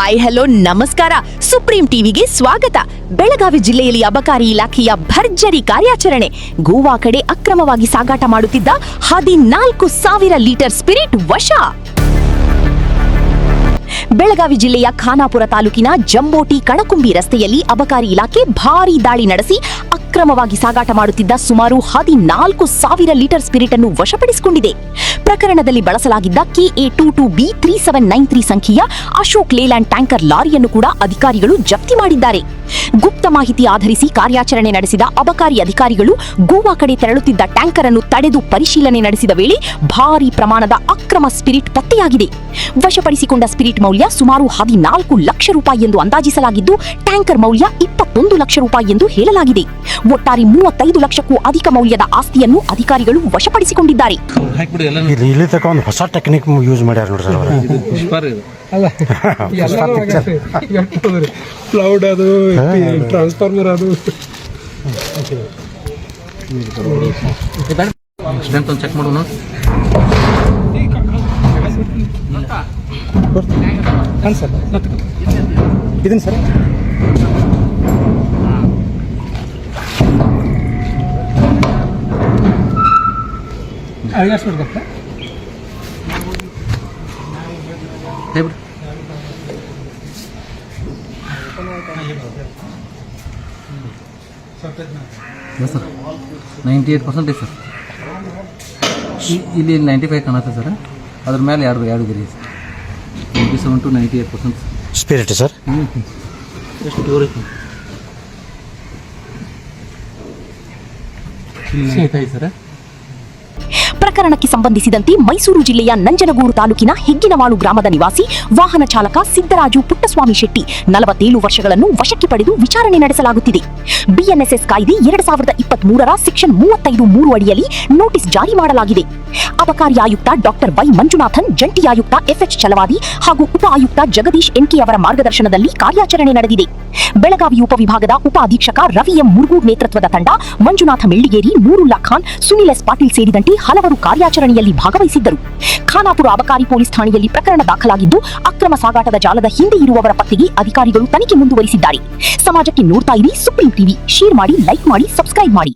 Hi hello ನಮಸ್ಕಾರ. Supreme ಟಿವಿಗೆ ಸ್ವಾಗತ. ಬೆಳಗಾವಿ ಜಿಲ್ಲೆಯಲ್ಲಿ ಅಬಕಾರಿ ಇಲಾಖೆಯ ಭರ್ಜರಿ ಕಾರ್ಯಾಚರಣೆ. ಗೋವಾ ಕಡೆ ಅಕ್ರಮವಾಗಿ ಸಾಗಾಟ ಮಾಡುತ್ತಿದ್ದ 14,000 ಲೀಟರ್ ಸ್ಪಿರಿಟ್ ವಶ. ಬೆಳಗಾವಿ ಜಿಲ್ಲೆಯ ಖಾನಾಪುರ ತಾಲೂಕಿನ ಜಂಬೋಟಿ ಕಣಕುಂಬಿ ರಸ್ತೆಯಲ್ಲಿ ಅಬಕಾರಿ ಇಲಾಖೆ ಭಾರೀ ದಾಳಿ ನಡೆಸಿ ಅಕ್ರಮವಾಗಿ ಸಾಗಾಟ ಮಾಡುತ್ತಿದ್ದ ಸುಮಾರು 14,000 ಲೀಟರ್ ಸ್ಪಿರಿಟ್ ಅನ್ನು ವಶಪಡಿಸಿಕೊಂಡಿದೆ. ಪ್ರಕರಣದಲ್ಲಿ ಬಳಸಲಾಗಿದ್ದ KA22B3793 ಸಂಖ್ಯೆಯ ಅಶೋಕ್ ಲೇಲ್ಯಾಂಡ್ ಟ್ಯಾಂಕರ್ ಲಾರಿಯನ್ನು ಕೂಡ ಅಧಿಕಾರಿಗಳು ಜಪ್ತಿ ಮಾಡಿದ್ದಾರೆ. ಗುಪ್ತ ಮಾಹಿತಿ ಆಧರಿಸಿ ಕಾರ್ಯಾಚರಣೆ ನಡೆಸಿದ ಅಬಕಾರಿ ಅಧಿಕಾರಿಗಳು ಗೋವಾ ಕಡೆ ತೆರಳುತ್ತಿದ್ದ ಟ್ಯಾಂಕರ್ ಅನ್ನು ತಡೆದು ಪರಿಶೀಲನೆ ನಡೆಸಿದ ವೇಳೆ ಭಾರೀ ಪ್ರಮಾಣದ ಅಕ್ರಮ ಸ್ಪಿರಿಟ್ ಪತ್ತೆಯಾಗಿದೆ. ವಶಪಡಿಸಿಕೊಂಡ ಸ್ಪಿರಿಟ್ ಮೌಲ್ಯ ಸುಮಾರು 14 ಲಕ್ಷ ರೂಪಾಯಿ ಎಂದು ಅಂದಾಜಿಸಲಾಗಿದ್ದು, ಟ್ಯಾಂಕರ್ ಮೌಲ್ಯ 21 ಲಕ್ಷ ರೂಪಾಯಿ ಎಂದು ಹೇಳಲಾಗಿದೆ. ಒಟ್ಟಾರೆ 35 ಲಕ್ಷಕ್ಕೂ ಅಧಿಕ ಮೌಲ್ಯದ ಆಸ್ತಿಯನ್ನು ಅಧಿಕಾರಿಗಳು ವಶಪಡಿಸಿಕೊಂಡಿದ್ದಾರೆ. ಇಲ್ಲಿ ತಕ ಒಂದು ಹೊಸ ಟೆಕ್ನಿಕ್ ಯೂಸ್ ಮಾಡ್ಯಾರ ನೋಡ್ರಿ ಕ್ಲೌಡ್ ಅದು ಟ್ರಾನ್ಸ್ಫಾರ್ಮರ್ ಅದು ಚೆಕ್ ಮಾಡೋಣ. ಸರ್ ಇದನ್ನ ಸರ್ ಅಳಿಯಾಸ್ಬಿಡ್ಬೇಕ ಸರ್ 98% ಸರ್. ಇಲ್ಲಿ 95 ಕಾಣುತ್ತೆ ಸರ್. ಅದ್ರ ಮೇಲೆ ಎರಡು ಗಿರಿ ಸರ್. 97 to 98% spirit sir. ಎಷ್ಟು ಪ್ಯೂರ್ ಐತಿ ಸರ್. ಪ್ರಕರಣಕ್ಕೆ ಸಂಬಂಧಿಸಿದಂತೆ ಮೈಸೂರು ಜಿಲ್ಲೆಯ ನಂಜನಗೂಡು ತಾಲೂಕಿನ ಹೆಗ್ಗಿನವಾಳು ಗ್ರಾಮದ ನಿವಾಸಿ ವಾಹನ ಚಾಲಕ ಸಿದ್ದರಾಜು ಪುಟ್ಟಸ್ವಾಮಿ ಶೆಟ್ಟಿ 47 ವರ್ಷಗಳನ್ನು ವಶಕ್ಕೆ ಪಡೆದು ವಿಚಾರಣೆ ನಡೆಸಲಾಗುತ್ತಿದೆ. BNSS ಕಾಯ್ದೆ 2023 ಸೆಕ್ಷನ್ 35(3) ಅಡಿಯಲ್ಲಿ ನೋಟಿಸ್ ಜಾರಿ ಮಾಡಲಾಗಿದೆ. ಅಬಕಾರಿ ಆಯುಕ್ತ ಡಾಕ್ಟರ್ ವೈ ಮಂಜುನಾಥನ್, ಜಂಟಿ ಆಯುಕ್ತ FH ಚಲವಾದಿ ಹಾಗೂ ಉಪ ಆಯುಕ್ತ ಜಗದೀಶ್ NK ಅವರ ಮಾರ್ಗದರ್ಶನದಲ್ಲಿ ಕಾರ್ಯಾಚರಣೆ ನಡೆದಿದೆ. ಬೆಳಗಾವಿ ಉಪವಿಭಾಗದ ಉಪ ಅಧೀಕ್ಷಕ ರವಿ ಎಂ ಮುರುಗೂಡ್ ನೇತೃತ್ವದ ತಂಡ ಮಂಜುನಾಥ ಮೆಳ್ಳಿಗೇರಿ, ನೂರುಲ್ಲಾ ಖಾನ್, ಸುನಿಲ್ ಎಸ್ ಪಾಟೀಲ್ ಸೇರಿದಂತೆ ಹಲವರು ಕಾರ್ಯಾಚರಣೆಯಲ್ಲಿ ಭಾಗವಹಿಸಿದ್ದರು. ಖಾನಾಪುರ ಅಬಕಾರಿ ಪೊಲೀಸ್ ಠಾಣೆಯಲ್ಲಿ ಪ್ರಕರಣ ದಾಖಲಾಗಿದ್ದು, ಅಕ್ರಮ ಸಾಗಾಟದ ಜಾಲದ ಹಿಂದೆ ಇರುವವರ ಪತ್ತೆಗೆ ಅಧಿಕಾರಿಗಳು ತನಿಖೆ ಮುಂದುವರಿಸಿದ್ದಾರೆ. ಸಮಾಜಕ್ಕೆ ನೋಡ್ತಾ ಇರಿ ಸುಪ್ರೀಂ ಟಿವಿ. ಶೇರ್ ಮಾಡಿ, ಲೈಕ್ ಮಾಡಿ, ಸಬ್ಸ್ಕ್ರೈಬ್ ಮಾಡಿ.